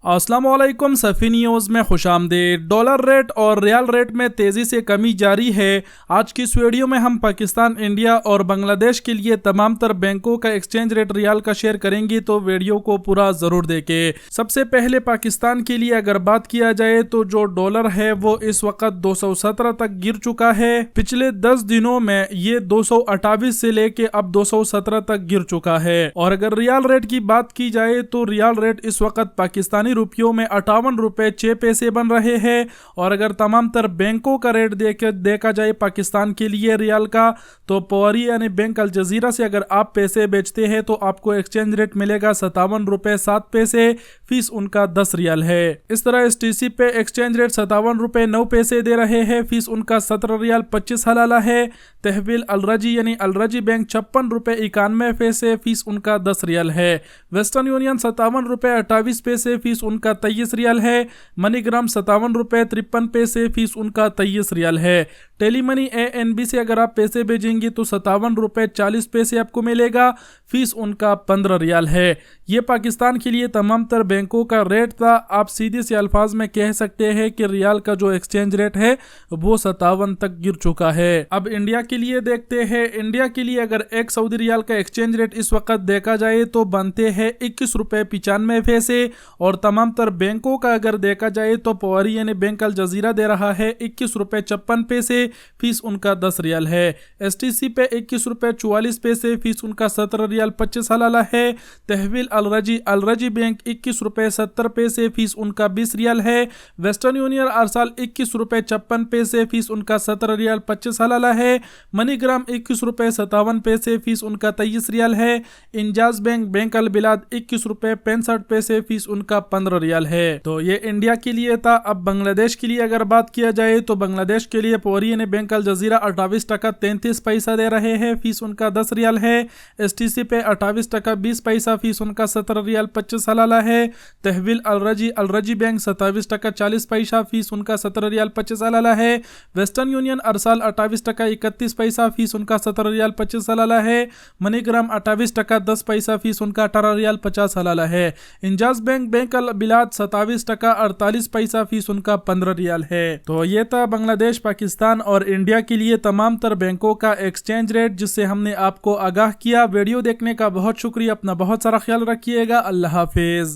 अस्सलाम वालेकुम, सफ़ी न्यूज़ में खुशामदीद। डॉलर रेट और रियाल रेट में तेज़ी से कमी जारी है। आज की इस वीडियो में हम पाकिस्तान, इंडिया और बांग्लादेश के लिए तमाम तर बैंकों का एक्सचेंज रेट रियाल का शेयर करेंगे, तो वीडियो को पूरा ज़रूर देखें। सबसे पहले पाकिस्तान के लिए अगर बात किया जाए तो जो डॉलर है वो इस वक्त 217 तक गिर चुका है। पिछले 10 दिनों में ये 228 से लेके अब 217 तक गिर चुका है। और अगर रियाल रेट की बात की जाए तो रियाल रेट इस वक्त पाकिस्तानी रुपयों में 58 रुपए 6 पैसे बन रहे हैं। और अगर तमाम तर बैंकों का रेट देखा जाए पाकिस्तान के लिए रियाल का, तो पवारी यानी बैंक अल जजीरा से अगर आप पैसे बेचते हैं तो आपको एक्सचेंज रेट मिलेगा 57 रुपए 7 पैसे, फीस उनका 10 रियाल है। इस तरह STC पे एक्सचेंज रेट 57 रुपए 9 पैसे दे रहे हैं, फीस उनका 17 रियाल 25 हलाला है। तहवील अलराजी यानी अलराजी बैंक 56 रुपए 91 पैसे, फीस उनका 10 रियाल है। वेस्टर्न यूनियन 57 रुपए 28 पैसे, फीस उनका 23 रियाल है। मनीग्राम 57 रुपए 53 पैसे, फीस उनका 23 रियाल है। टेलीमनी ANB से अगर आप पैसे भेजेंगे तो 57 रुपए 40 पैसे आपको मिलेगा, फीस उनका 15 रियाल है। ये पाकिस्तान के लिए तमाम तर बैंकों का रेट था। आप सीधे से अल्फाज में कह सकते हैं कि रियाल का जो एक्सचेंज रेट है वो 57 तक गिर चुका है। अब इंडिया के लिए देखते हैं। इंडिया के लिए अगर एक सऊदी रियाल का एक्सचेंज रेट इस वक्त देखा जाए तो बनते हैं 21 रुपए 95 पैसे। और तमाम तर बैंकों का अगर देखा जाए तो पवारी यानी बैंक अल जजीरा दे रहा है 21 रुपए 56 पैसे, फीस उनका 10 रियाल है। STC पे 21 रुपए 44 पैसे, फीस उनका 17 रियाल 25 हलाला है। तहवील अलराजी बैंक 21 रुपए 70 पैसे, फीस उनका 20 रियाल है। वेस्टर्न यूनियन अरसाल 21 रुपए 56 पैसे, फीस उनका 17 रियाल 25 हलाला है। मनीग्राम 21 रुपए 57 पैसे, फीस उनका 23 रियाल है। इंजाज बैंक अल बिलाद 21 रुपए 65 पैसे, फीस उनका 15 रियाल है। तो ये इंडिया के लिए था। अब बांग्लादेश के लिए अगर बात किया जाए तो बांग्लादेश के लिए पवारी ने बैंक अल जजीरा 28 टका 33 पैसा दे रहे हैं, फीस उनका 10 रियाल है। STC पे 28 टका 20 पैसा, फीस उनका 17 रियाल 25 हलाला है। तहवील अलराजी बैंक 27 टका 40 पैसा, फीस उनका 17 रियाल 25 हलाला है। वेस्टर्न यूनियन अरसाल 28 टका 31 पैसा, फीस उनका 17 रियाल 25 हलाला है। मनीग्राम 28 टका 10 पैसा, फीस उनका 18 रियाल 50 हलाला है। इंजाज बैंक अल बिलाद 27 टका 48 पैसा, फीस उनका 15 रियाल है। तो ये था बांग्लादेश, पाकिस्तान और इंडिया के लिए तमाम तर बैंकों का एक्सचेंज रेट, जिससे हमने आपको आगाह किया। वीडियो देखने का बहुत शुक्रिया। अपना बहुत सारा ख्याल रखिएगा। अल्लाह हाफिज।